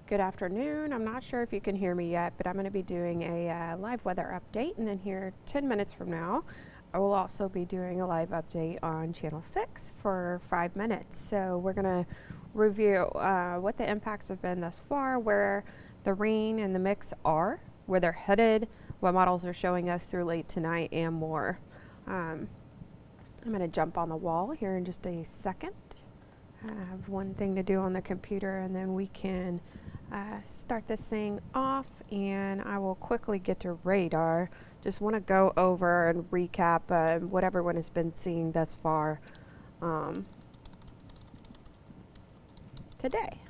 Good afternoon. I'm not sure if you can hear me yet, but I'm going to be doing a live weather update, and then here 10 minutes from now I will also be doing a live update on channel 6 for 5 minutes. So we're going to review what the impacts have been thus far, where the rain and the mix are, where they're headed, what models are showing us through late tonight, and more. I'm going to jump on the wall here in just a second. I have one thing to do on the computer, and then we can start this thing off, and I will quickly get to radar. Just want to go over and recap what everyone has been seeing thus far today,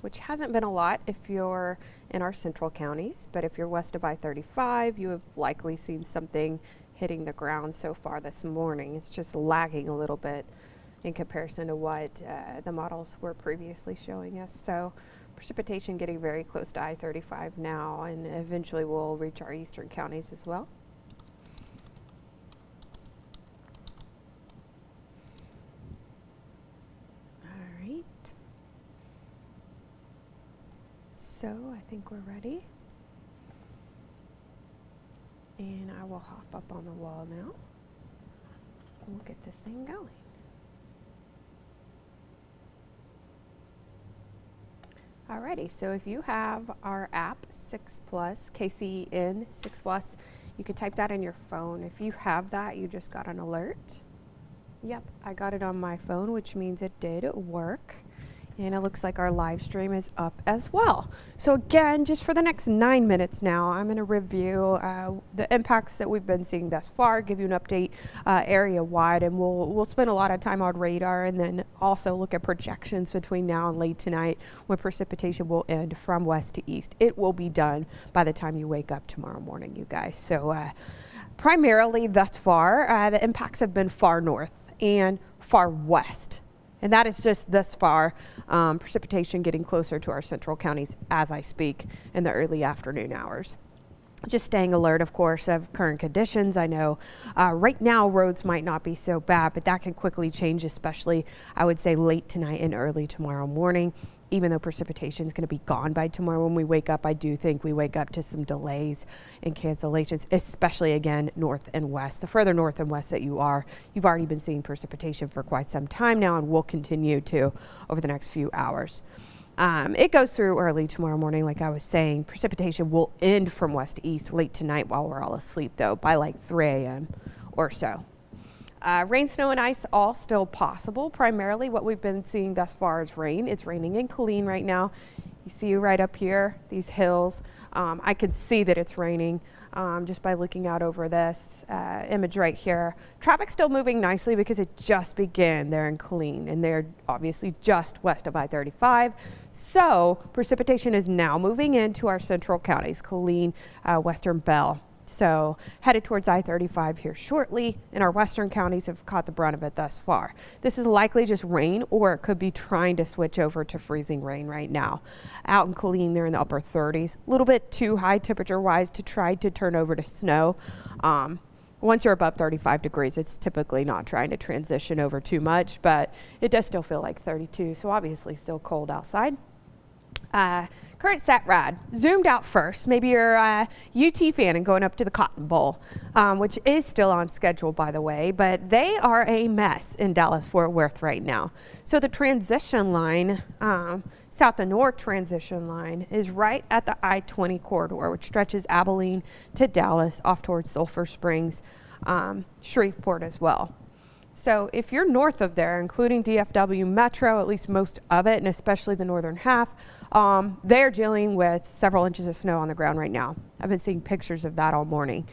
which hasn't been a lot if you're in our central counties, but if you're west of I-35, you have likely seen something hitting the ground so far this morning. It's just lagging a little bit in comparison to what the models were previously showing us. So precipitation getting very close to I-35 now, and eventually we'll reach our eastern counties as well. All right. So I think we're ready. And I will hop up on the wall now. We'll get this thing going. Alrighty, so if you have our app 6 Plus, KCN 6 Plus, you can type that in your phone. If you have that, you just got an alert. Yep, I got it on my phone, which means it did work. And it looks like our live stream is up as well. So again, just for the next 9 minutes now, I'm going to review the impacts that we've been seeing thus far, give you an update area wide, and we'll spend a lot of time on radar, and then also look at projections between now and late tonight when precipitation will end from west to east. It will be done by the time you wake up tomorrow morning, you guys. So primarily thus far, the impacts have been far north and far west. And that is just thus far, precipitation getting closer to our central counties as I speak in the early afternoon hours. Just staying alert, of course, of current conditions. I know right now roads might not be so bad, but that can quickly change, especially I would say late tonight and early tomorrow morning. Even though precipitation is going to be gone by tomorrow when we wake up, I do think we wake up to some delays and cancellations, especially again north and west. The further north and west that you are, you've already been seeing precipitation for quite some time now, and will continue to over the next few hours. It goes through early tomorrow morning, like I was saying. Precipitation will end from west to east late tonight while we're all asleep, though, by like 3 a.m. or so. Rain, snow, and ice all still possible. Primarily what we've been seeing thus far is rain. It's raining in Killeen right now. You see right up here, these hills. I can see that it's raining just by looking out over this image right here. Traffic's still moving nicely because it just began there in Killeen, and they're obviously just west of I-35. So precipitation is now moving into our central counties, Killeen, Western Bell. So headed towards I-35 here shortly, and our western counties have caught the brunt of it thus far. This is likely just rain, or it could be trying to switch over to freezing rain right now. Out in Killeen, they're in the upper 30s, a little bit too high temperature-wise to try to turn over to snow. Once you're above 35 degrees, it's typically not trying to transition over too much, but it does still feel like 32, so obviously still cold outside. Current sat rad, zoomed out first. Maybe you're a UT fan and going up to the Cotton Bowl, which is still on schedule, by the way, but they are a mess in Dallas-Fort Worth right now. So the transition line, south to north transition line, is right at the I-20 corridor, which stretches Abilene to Dallas, off towards Sulphur Springs, Shreveport as well. So if you're north of there, including DFW Metro, at least most of it, and especially the northern half, they're dealing with several inches of snow on the ground right now. I've been seeing pictures of that all morning.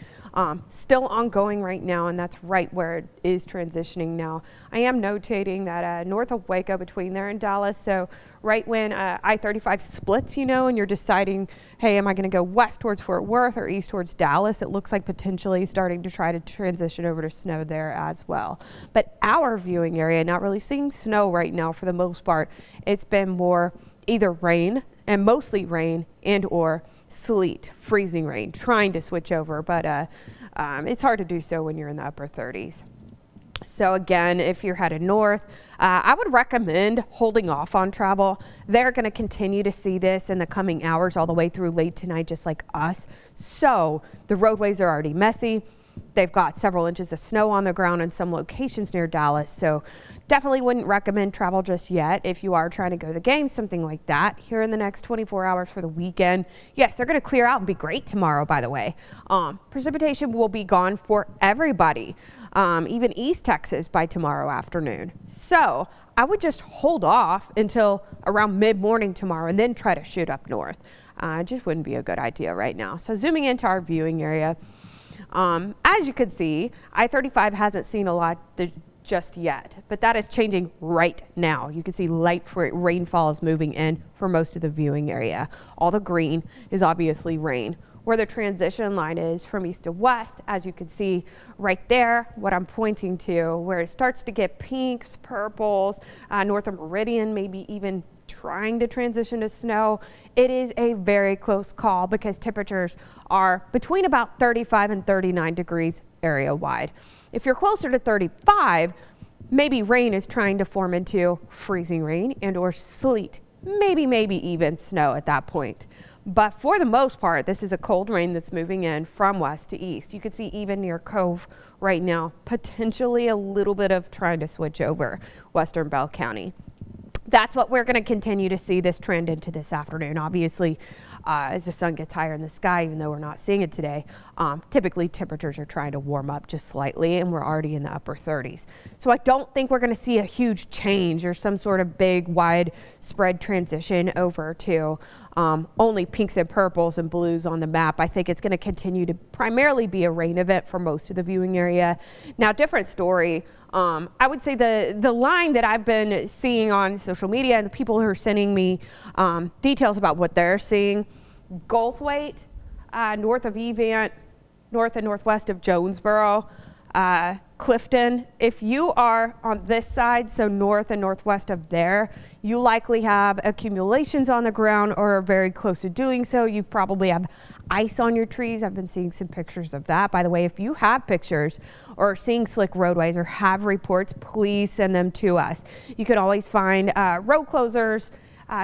Still ongoing right now, and that's right where it is transitioning now. I am notating that north of Waco, between there and Dallas, so right when I-35 splits, you know, and you're deciding, hey, am I going to go west towards Fort Worth or east towards Dallas? It looks like potentially starting to try to transition over to snow there as well. But our viewing area, not really seeing snow right now for the most part. It's been more either rain, and mostly rain, and or sleet, freezing rain, trying to switch over, but it's hard to do so when you're in the upper 30s. So again, if you're headed north, I would recommend holding off on travel. They're going to continue to see this in the coming hours all the way through late tonight, just like us. So the roadways are already messy. They've got several inches of snow on the ground in some locations near Dallas. So definitely wouldn't recommend travel just yet. If you are trying to go to the game, something like that here in the next 24 hours for the weekend. Yes, they're going to clear out and be great tomorrow, by the way. Precipitation will be gone for everybody, even East Texas by tomorrow afternoon. So I would just hold off until around mid-morning tomorrow and then try to shoot up north. Just wouldn't be a good idea right now. So zooming into our viewing area. As you can see, I-35 hasn't seen a lot just yet, but that is changing right now. You can see light rainfall is moving in for most of the viewing area. All the green is obviously rain. Where the transition line is from east to west, as you can see right there, what I'm pointing to, where it starts to get pinks, purples, north of Meridian, maybe even trying to transition to snow. It is a very close call because temperatures are between about 35 and 39 degrees area wide. If you're closer to 35, maybe rain is trying to form into freezing rain and or sleet, maybe even snow at that point. But for the most part, this is a cold rain that's moving in from west to east. You can see even near Cove right now, potentially a little bit of trying to switch over western Bell County. That's what we're going to continue to see this trend into this afternoon. Obviously, as the sun gets higher in the sky, even though we're not seeing it today, typically temperatures are trying to warm up just slightly, and we're already in the upper 30s. So I don't think we're going to see a huge change or some sort of big widespread transition over to only pinks and purples and blues on the map. I think it's going to continue to primarily be a rain event for most of the viewing area. Now, different story. I would say the line that I've been seeing on social media and the people who are sending me details about what they're seeing, Goldthwaite, north of Evant, north and northwest of Jonesboro, Clifton. If you are on this side, so north and northwest of there, you likely have accumulations on the ground or are very close to doing so. You probably have ice on your trees. I've been seeing some pictures of that. By the way, if you have pictures or are seeing slick roadways or have reports, please send them to us. You can always find road closures,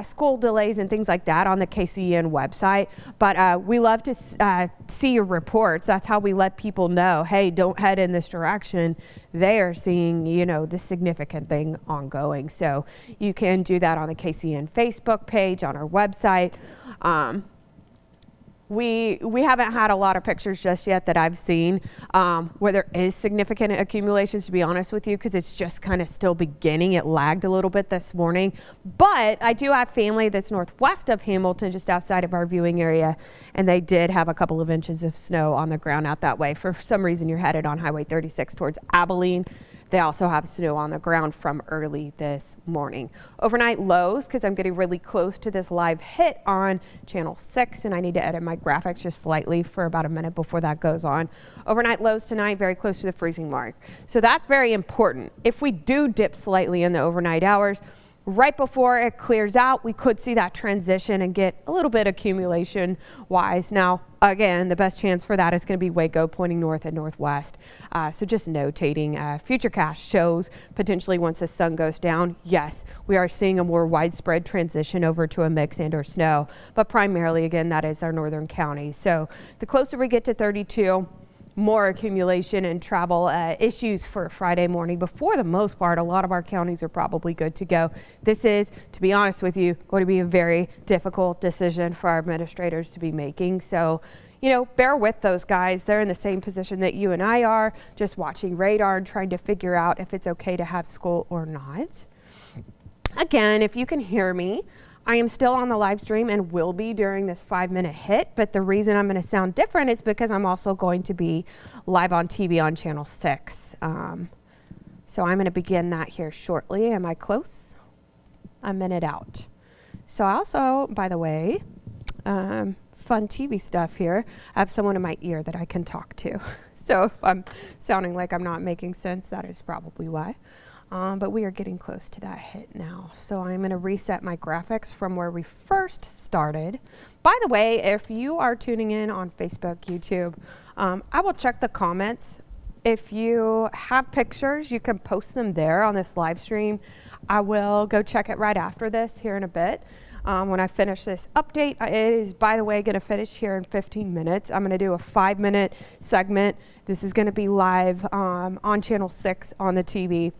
school delays and things like that on the KCN website. But we love to see your reports. That's how we let people know, hey, don't head in this direction. They are seeing, this significant thing ongoing. So you can do that on the KCN Facebook page, on our website. We haven't had a lot of pictures just yet that I've seen where there is significant accumulations, to be honest with you, because it's just kind of still beginning. It lagged a little bit this morning. But I do have family that's northwest of Hamilton, just outside of our viewing area, and they did have a couple of inches of snow on the ground out that way. For some reason, you're headed on Highway 36 towards Abilene. They also have snow on the ground from early this morning. Overnight lows, because I'm getting really close to this live hit on channel 6, and I need to edit my graphics just slightly for about a minute before that goes on. Overnight lows tonight, very close to the freezing mark. So that's very important. If we do dip slightly in the overnight hours, right before it clears out, we could see that transition and get a little bit accumulation wise. Now, again, the best chance for that is going to be Waco pointing north and northwest. So just notating, Futurecast shows potentially once the sun goes down, yes, we are seeing a more widespread transition over to a mix and or snow, but primarily, again, that is our northern counties. So the closer we get to 32, more accumulation and travel issues for Friday morning. But for the most part, a lot of our counties are probably good to go. This is, to be honest with you, going to be a very difficult decision for our administrators to be making. So, bear with those guys. They're in the same position that you and I are, just watching radar and trying to figure out if it's okay to have school or not. Again, if you can hear me, I am still on the live stream and will be during this 5-minute hit, but the reason I'm going to sound different is because I'm also going to be live on TV on channel 6. So I'm going to begin that here shortly. Am I close? A minute out. So also, by the way, fun TV stuff here. I have someone in my ear that I can talk to. So if I'm sounding like I'm not making sense, that is probably why. But we are getting close to that hit now. So I'm going to reset my graphics from where we first started. By the way, if you are tuning in on Facebook, YouTube, I will check the comments If you have pictures, you can post them there on this live stream. I will go check it right after this here in a bit. When I finish this update, it is, by the way, going to finish here in 15 minutes. I'm going to do a 5-minute segment. This is going to be live on channel 6 on the TV.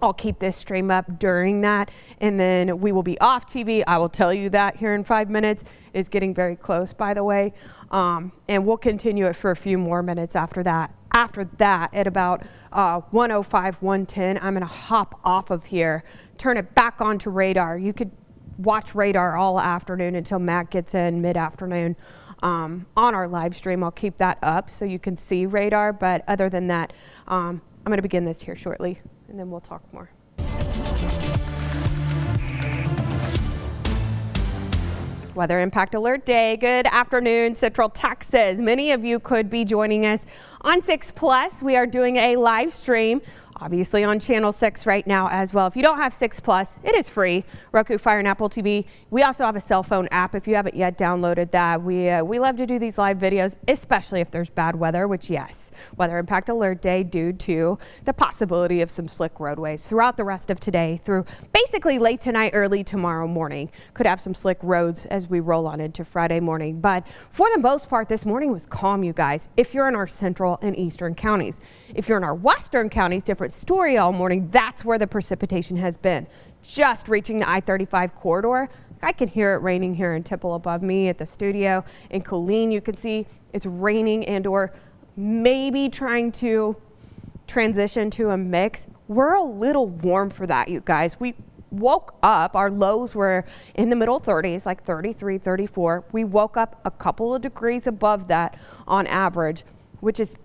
I'll keep this stream up during that, and then we will be off TV. I will tell you that here in 5 minutes. It's getting very close, by the way, and we'll continue it for a few more minutes after that. After that, at about 1:05, 1:10, I'm going to hop off of here, turn it back onto Radar. You could watch Radar all afternoon until Matt gets in mid-afternoon on our live stream. I'll keep that up so you can see Radar, but other than that, I'm going to begin this here shortly, and then we'll talk more. Weather Impact Alert Day. Good afternoon, Central Texas. Many of you could be joining us on 6 Plus. We are doing a live stream, obviously on channel 6 right now as well. If you don't have 6 Plus, it is free. Roku, Fire, and Apple TV. We also have a cell phone app if you haven't yet downloaded that. We love to do these live videos, especially if there's bad weather, which yes, Weather Impact Alert Day due to the possibility of some slick roadways throughout the rest of today through basically late tonight, early tomorrow morning. Could have some slick roads as we roll on into Friday morning. But for the most part, this morning was calm, you guys, if you're in our central and eastern counties. If you're in our western counties, different story all morning. That's where the precipitation has been. Just reaching the I-35 corridor. I can hear it raining here in Temple above me at the studio. In Killeen, you can see it's raining and or maybe trying to transition to a mix. We're a little warm for that, you guys. We woke up, our lows were in the middle 30s, like 33, 34. We woke up a couple of degrees above that on average, which is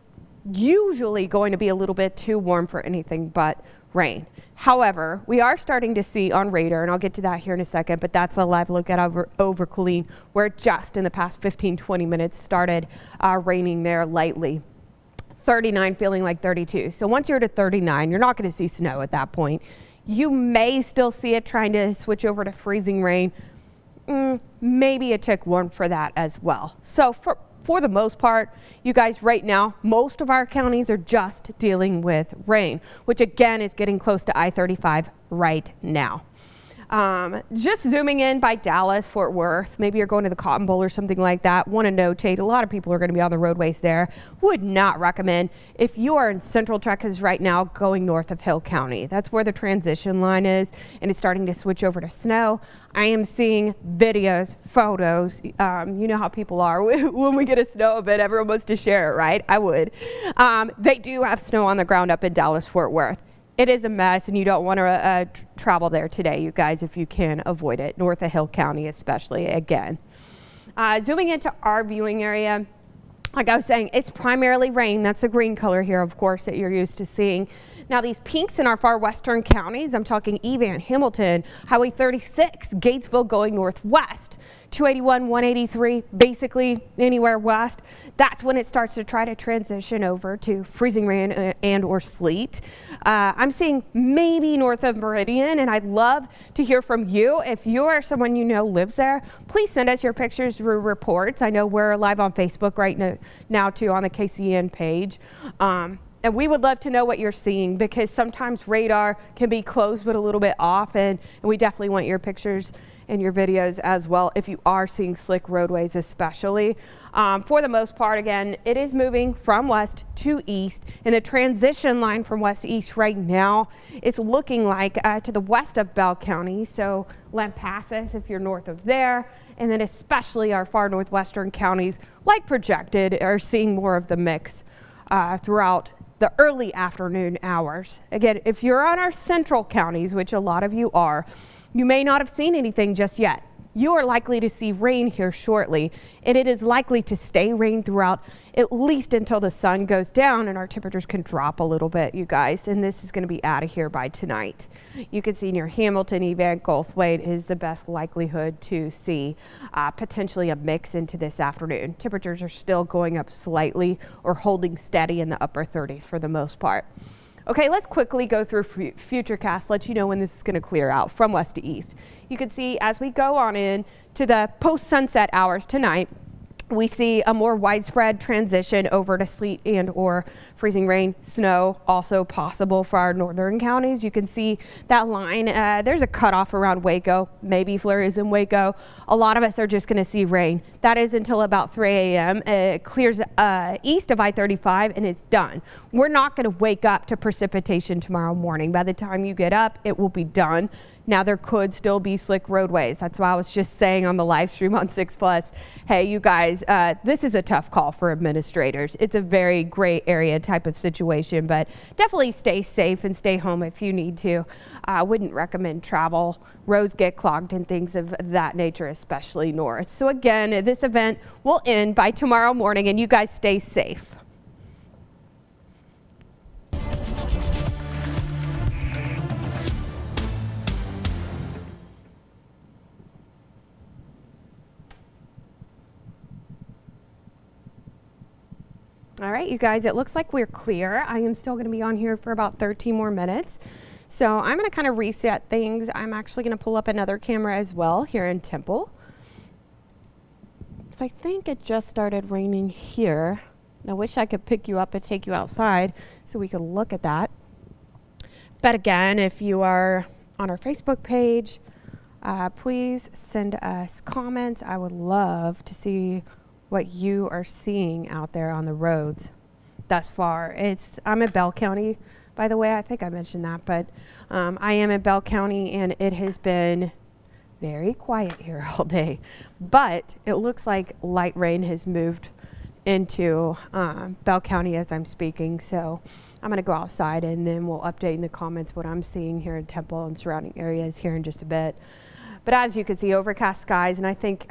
usually going to be a little bit too warm for anything but rain. However, we are starting to see on radar, and I'll get to that here in a second, but that's a live look at over Killeen, where it just in the past 15-20 minutes started raining there lightly. 39 feeling like 32. So once you're to 39, you're not going to see snow at that point. You may still see it trying to switch over to freezing rain. Maybe a tick warm for that as well. So for the most part, you guys, right now, most of our counties are just dealing with rain, which again is getting close to I-35 right now. Just zooming in by Dallas, Fort Worth, maybe you're going to the Cotton Bowl or something like that. Want to notate, a lot of people are going to be on the roadways there. Would not recommend if you are in Central Texas right now going north of Hill County. That's where the transition line is, and it's starting to switch over to snow. I am seeing videos, photos. You know how people are when we get a snow event, everyone wants to share it, right? I would. They do have snow on the ground up in Dallas, Fort Worth. It is a mess, and you don't want to travel there today, you guys, if you can avoid it. North of Hill County, especially, again. Zooming into our viewing area, like I was saying, it's primarily rain. That's the green color here, of course, that you're used to seeing. Now, these pinks in our far western counties, I'm talking Evan, Hamilton, Highway 36, Gatesville going northwest, 281, 183, basically anywhere west. That's when it starts to try to transition over to freezing rain and or sleet. I'm seeing maybe north of Meridian, and I'd love to hear from you. If you or someone you know lives there, please send us your pictures through reports. I know we're live on Facebook right now too, on the KCN page. And we would love to know what you're seeing, because sometimes radar can be close but a little bit off, and we definitely want your pictures and your videos as well if you are seeing slick roadways especially. For the most part, again, it is moving from west to east, and the transition line from west to east right now, it's looking like to the west of Bell County, so Lampasas if you're north of there, and then especially our far northwestern counties, like projected, are seeing more of the mix throughout the early afternoon hours. Again, if you're on our central counties, which a lot of you are, you may not have seen anything just yet. You are likely to see rain here shortly, and it is likely to stay rain throughout at least until the sun goes down and our temperatures can drop a little bit, you guys, and this is going to be out of here by tonight. You can see near Hamilton, Evan, Goldthwaite is the best likelihood to see potentially a mix into this afternoon. Temperatures are still going up slightly or holding steady in the upper 30s for the most part. Okay, let's quickly go through Futurecast, let you know when this is going to clear out from west to east. You can see as we go on in to the post-sunset hours tonight, we see a more widespread transition over to sleet and or freezing rain, snow, also possible for our northern counties. You can see that line. There's a cutoff around Waco, maybe flurries in Waco. A lot of us are just going to see rain. That is until about 3 a.m. It clears east of I-35 and it's done. We're not going to wake up to precipitation tomorrow morning. By the time you get up, it will be done. Now there could still be slick roadways. That's why I was just saying on the live stream on 6 Plus, hey, you guys, this is a tough call for administrators. It's a very gray area type of situation, but definitely stay safe and stay home if you need to. I wouldn't recommend travel. Roads get clogged and things of that nature, especially north. So again, this event will end by tomorrow morning and you guys stay safe. All right, you guys, it looks like we're clear. I am still going to be on here for about 13 more minutes. So I'm going to kind of reset things. I'm actually going to pull up another camera as well here in Temple. So I think it just started raining here. And I wish I could pick you up and take you outside so we could look at that. But again, if you are on our Facebook page, please send us comments. I would love to see what you are seeing out there on the roads thus far. I'm in Bell County, by the way. I think I mentioned that, but I am in Bell County and it has been very quiet here all day. But it looks like light rain has moved into Bell County as I'm speaking. So I'm going to go outside and then we'll update in the comments what I'm seeing here in Temple and surrounding areas here in just a bit. But as you can see, overcast skies, and I think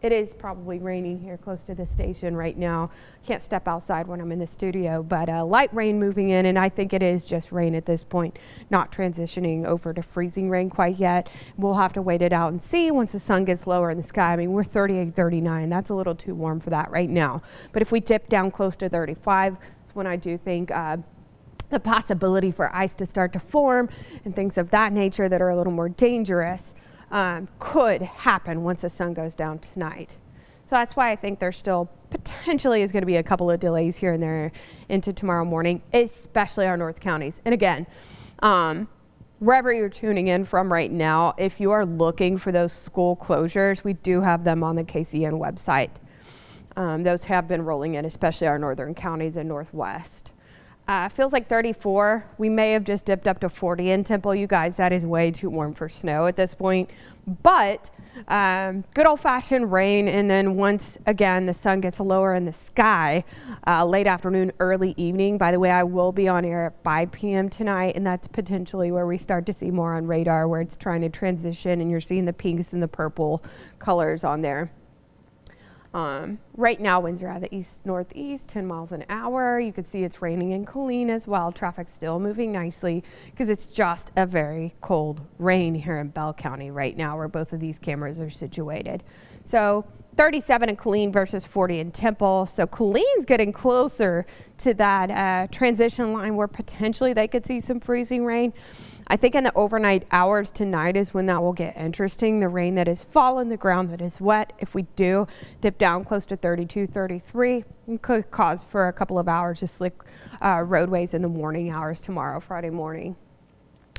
it is probably raining here close to the station right now. Can't step outside when I'm in the studio, but light rain moving in, and I think it is just rain at this point, not transitioning over to freezing rain quite yet. We'll have to wait it out and see once the sun gets lower in the sky. I mean, we're 38, 39. That's a little too warm for that right now. But if we dip down close to 35, it's when I do think the possibility for ice to start to form and things of that nature that are a little more dangerous could happen once the sun goes down tonight. So that's why I think there still potentially is going to be a couple of delays here and there into tomorrow morning, especially our north counties. And again, wherever you're tuning in from right now, if you are looking for those school closures, we do have them on the KCN website. Those have been rolling in, especially our northern counties and northwest. Feels like 34. We may have just dipped up to 40 in Temple. You guys, that is way too warm for snow at this point. But good old-fashioned rain, and then once again the sun gets lower in the sky, late afternoon, early evening. By the way, I will be on air at 5 p.m. tonight, and that's potentially where we start to see more on radar, where it's trying to transition, and you're seeing the pinks and the purple colors on there. Right now, winds are out of the east-northeast, 10 miles an hour. You can see it's raining in Killeen as well. Traffic's still moving nicely because it's just a very cold rain here in Bell County right now where both of these cameras are situated. So 37 in Killeen versus 40 in Temple. So Killeen's getting closer to that transition line where potentially they could see some freezing rain. I think in the overnight hours tonight is when that will get interesting. The rain that has fallen, the ground that is wet. If we do dip down close to 32, 33, it could cause for a couple of hours of slick roadways in the morning hours tomorrow, Friday morning.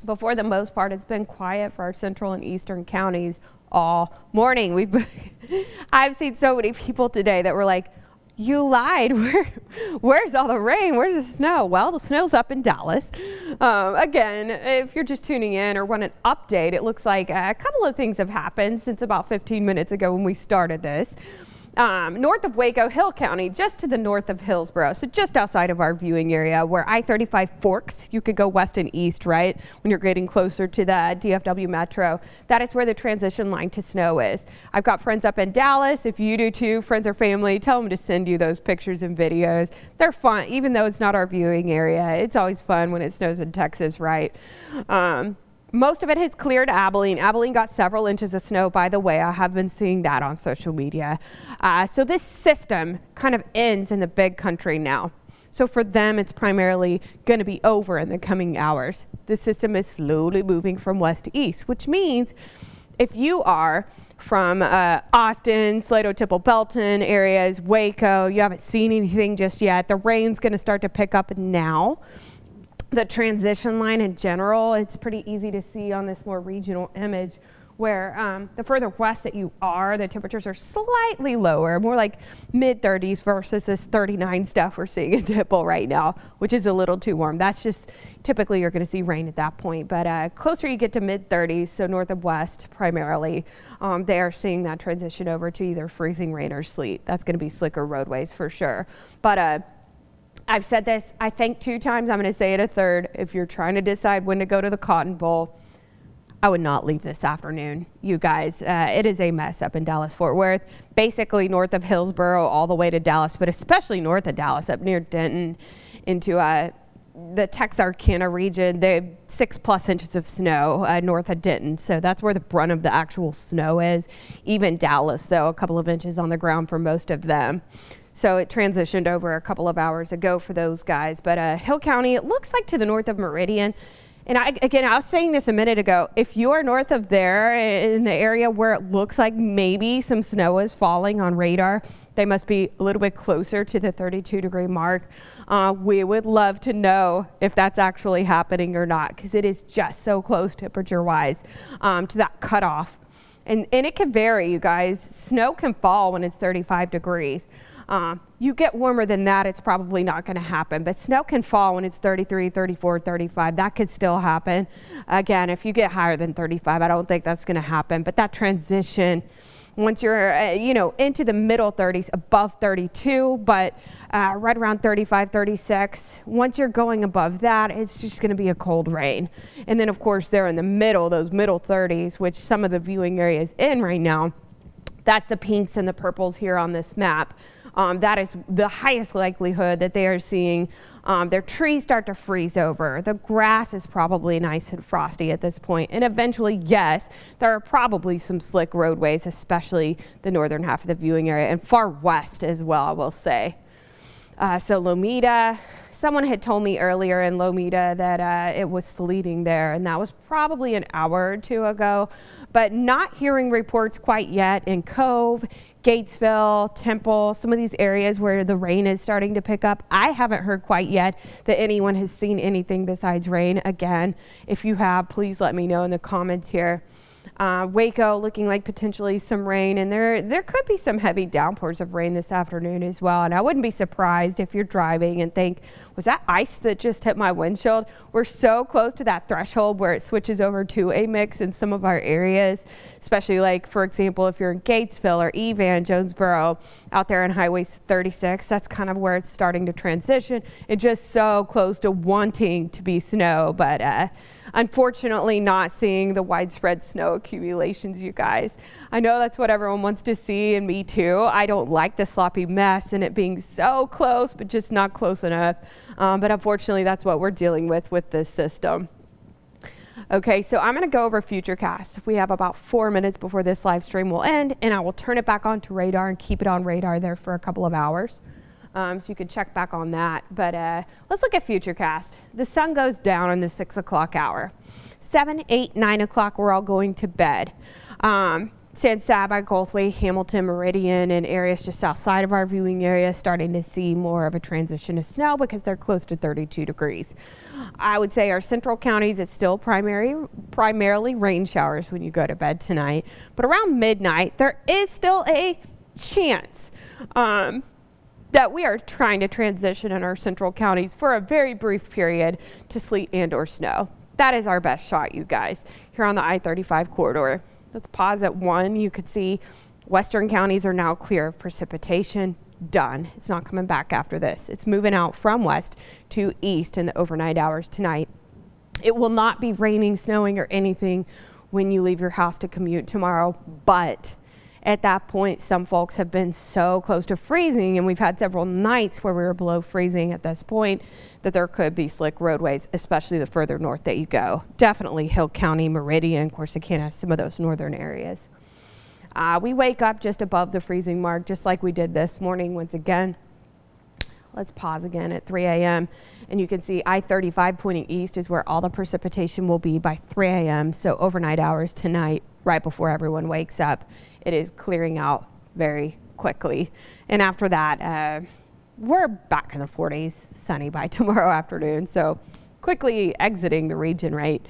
But for the most part, it's been quiet for our central and eastern counties all morning. I've seen so many people today that were like, you lied. Where's all the rain? Where's the snow? Well, the snow's up in Dallas. Again, if you're just tuning in or want an update, it looks like a couple of things have happened since about 15 minutes ago when we started this. North of Waco, Hill County, just to the north of Hillsborough, so just outside of our viewing area where I-35 forks. You could go west and east, right, when you're getting closer to the DFW Metro. That is where the transition line to snow is. I've got friends up in Dallas. If you do too, friends or family, tell them to send you those pictures and videos. They're fun, even though it's not our viewing area. It's always fun when it snows in Texas, right? Most of it has cleared Abilene. Abilene got several inches of snow, by the way. I have been seeing that on social media. So this system kind of ends in the big country now. So for them, it's primarily going to be over in the coming hours. The system is slowly moving from west to east, which means if you are from Austin, Slato, Tipple, Belton areas, Waco. You haven't seen anything just yet. The rain's going to start to pick up now. The transition line in general, it's pretty easy to see on this more regional image where the further west that you are, the temperatures are slightly lower, more like mid 30s versus this 39 stuff we're seeing in Tipple right now, which is a little too warm. That's just typically you're going to see rain at that point. But closer you get to mid 30s, so north and west primarily, they are seeing that transition over to either freezing rain or sleet. That's going to be slicker roadways for sure. But I've said this, I think 2 times, I'm going to say it a third. If you're trying to decide when to go to the Cotton Bowl, I would not leave this afternoon, you guys. It is a mess up in Dallas-Fort Worth, basically north of Hillsboro all the way to Dallas, but especially north of Dallas, up near Denton into the Texarkana region. They have 6+ inches of snow north of Denton, so that's where the brunt of the actual snow is. Even Dallas, though, a couple of inches on the ground for most of them. So it transitioned over a couple of hours ago for those guys. But Hill County, it looks like to the north of Meridian. And I was saying this a minute ago, if you are north of there in the area where it looks like maybe some snow is falling on radar, they must be a little bit closer to the 32-degree mark. We would love to know if that's actually happening or not, because it is just so close temperature-wise to that cutoff. And it can vary, you guys. Snow can fall when it's 35 degrees. You get warmer than that, it's probably not going to happen. But snow can fall when it's 33, 34, 35. That could still happen. Again, if you get higher than 35, I don't think that's going to happen. But that transition, once you're, into the middle 30s, above 32, but right around 35, 36, once you're going above that, it's just going to be a cold rain. And then, of course, they're in the middle, those middle 30s, which some of the viewing areas in right now, that's the pinks and the purples here on this map. That is the highest likelihood that they are seeing their trees start to freeze over. The grass is probably nice and frosty at this point. And eventually, yes, there are probably some slick roadways, especially the northern half of the viewing area and far west as well, I will say. So Lomita, someone had told me earlier in Lomita that it was sleeting there, and that was probably an hour or 2 ago. But not hearing reports quite yet in Cove, Gatesville, Temple, some of these areas where the rain is starting to pick up. I haven't heard quite yet that anyone has seen anything besides rain. Again, if you have, please let me know in the comments here. Waco looking like potentially some rain, and there could be some heavy downpours of rain this afternoon as well. And I wouldn't be surprised if you're driving and think, was that ice that just hit my windshield? We're so close to that threshold where it switches over to a mix in some of our areas, especially like, for example, if you're in Gatesville or Evan, Jonesboro, out there on Highway 36, that's kind of where it's starting to transition. It's just so close to wanting to be snow, but unfortunately not seeing the widespread snow accumulations, you guys. I know that's what everyone wants to see, and me too. I don't like the sloppy mess and it being so close, but just not close enough. But unfortunately, that's what we're dealing with this system. Okay, so I'm going to go over Futurecast. We have about 4 minutes before this live stream will end, and I will turn it back on to radar and keep it on radar there for a couple of hours. So you can check back on that. But let's look at Futurecast. The sun goes down in the 6 o'clock hour. 7, 8, 9 o'clock, we're all going to bed. San Saba, Goldthwaite, Hamilton, Meridian, and areas just outside of our viewing area starting to see more of a transition to snow because they're close to 32 degrees. I would say our central counties, it's still primarily rain showers when you go to bed tonight. But around midnight, there is still a chance that we are trying to transition in our central counties for a very brief period to sleet and or snow. That is our best shot, you guys, here on the I-35 corridor. Let's pause at 1. You could see western counties are now clear of precipitation. Done. It's not coming back after this. It's moving out from west to east in the overnight hours tonight. It will not be raining, snowing, or anything when you leave your house to commute tomorrow, but at that point, some folks have been so close to freezing, and we've had several nights where we were below freezing at this point, that there could be slick roadways, especially the further north that you go. Definitely Hill County, Meridian, Corsicana, some of those northern areas. We wake up just above the freezing mark, just like we did this morning once again. Let's pause again at 3 a.m. And you can see I-35 pointing east is where all the precipitation will be by 3 a.m. So overnight hours tonight. right before everyone wakes up, it is clearing out very quickly. And after that, we're back in the 40s, sunny by tomorrow afternoon. So quickly exiting the region, right?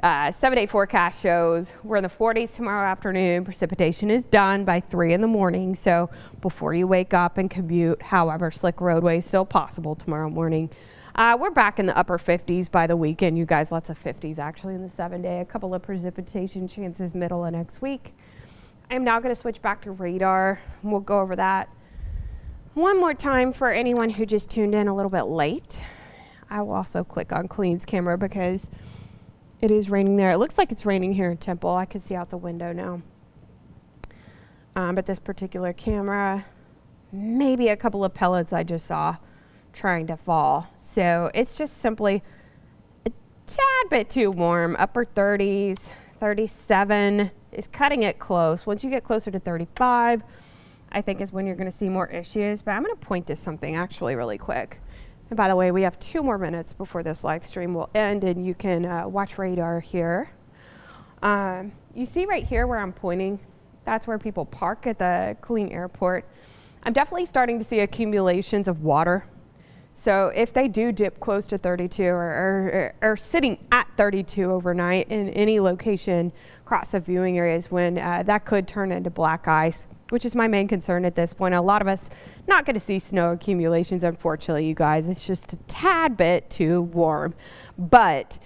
7-day forecast shows we're in the 40s tomorrow afternoon. Precipitation is done by 3 in the morning. So before you wake up and commute, however, slick roadway is still possible tomorrow morning. We're back in the upper 50s by the weekend, you guys. Lots of 50s actually in the 7-day. A couple of precipitation chances middle of next week. I'm now going to switch back to radar. We'll go over that one more time for anyone who just tuned in a little bit late. I will also click on Colleen's camera because it is raining there. It looks like it's raining here in Temple. I can see out the window now. But this particular camera, maybe a couple of pellets I just saw trying to fall. So it's just simply a tad bit too warm. Upper 30s, 37 is cutting it close. Once you get closer to 35, I think is when you're going to see more issues. But I'm going to point to something actually really quick. And by the way, we have 2 more minutes before this live stream will end, and you can watch radar here. You see right here where I'm pointing? That's where people park at the Killeen Airport. I'm definitely starting to see accumulations of water. So if they do dip close to 32 or sitting at 32 overnight in any location across the viewing areas, when that could turn into black ice, which is my main concern at this point. A lot of us not going to see snow accumulations, unfortunately, you guys. It's just a tad bit too warm. But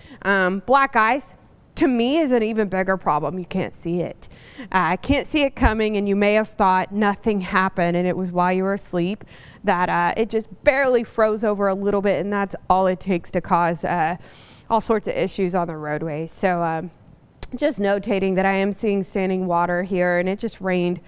black ice, to me, is an even bigger problem. You can't see it. I can't see it coming, and you may have thought nothing happened, and it was while you were asleep that it just barely froze over a little bit, and that's all it takes to cause all sorts of issues on the roadways. So just notating that I am seeing standing water here, and it just rained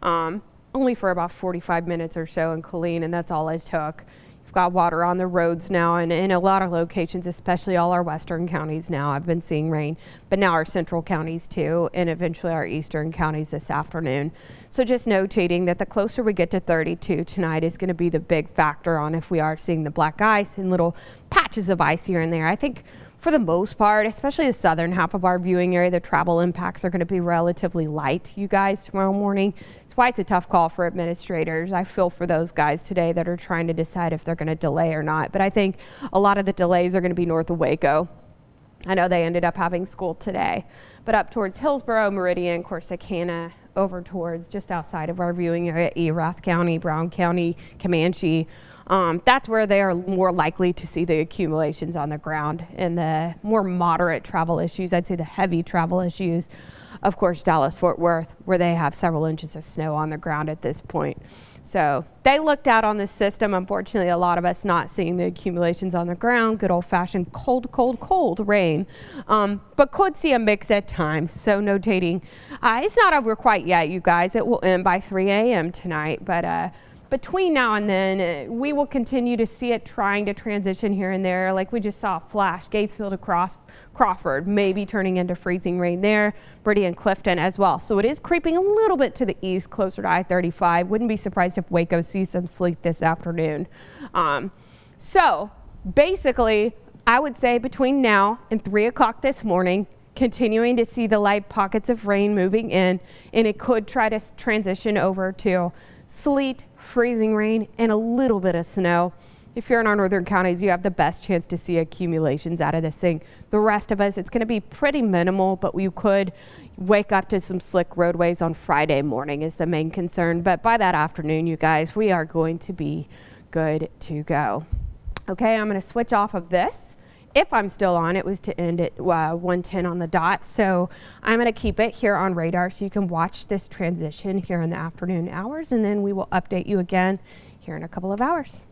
only for about 45 minutes or so in Killeen, and that's all it took. You've got water on the roads now, and in a lot of locations, especially all our western counties now, I've been seeing rain, but now our central counties too, and eventually our eastern counties this afternoon. So just notating that the closer we get to 32 tonight is going to be the big factor on if we are seeing the black ice and little patches of ice here and there. I think for the most part, especially the southern half of our viewing area, the travel impacts are going to be relatively light, you guys, tomorrow morning. It's why it's a tough call for administrators. I feel for those guys today that are trying to decide if they're going to delay or not. But I think a lot of the delays are going to be north of Waco. I know they ended up having school today, but up towards Hillsborough, Meridian, Corsicana, over towards just outside of our viewing area, Erath County, Brown County, Comanche. That's where they are more likely to see the accumulations on the ground, and the more moderate travel issues, I'd say the heavy travel issues, of course, Dallas, Fort Worth, where they have several inches of snow on the ground at this point. So they looked out on this system. Unfortunately, a lot of us not seeing the accumulations on the ground, good old fashioned cold, cold, cold rain, but could see a mix at times. So notating, it's not over quite yet, you guys. It will end by 3 a.m. tonight, but between now and then, we will continue to see it trying to transition here and there. Like we just saw a flash, Gatesfield across Crawford, maybe turning into freezing rain there, Brady and Clifton as well. So it is creeping a little bit to the east, closer to I-35. Wouldn't be surprised if Waco sees some sleet this afternoon. So basically, I would say between now and 3 o'clock this morning, continuing to see the light pockets of rain moving in, and it could try to transition over to sleet, freezing rain, and a little bit of snow. If you're in our northern counties, you have the best chance to see accumulations out of this thing. The rest of us, it's going to be pretty minimal, but we could wake up to some slick roadways on Friday morning is the main concern. But by that afternoon, you guys, we are going to be good to go. Okay, I'm going to switch off of this. If I'm still on, it was to end at 1:10 on the dot. So I'm going to keep it here on radar so you can watch this transition here in the afternoon hours, and then we will update you again here in a couple of hours.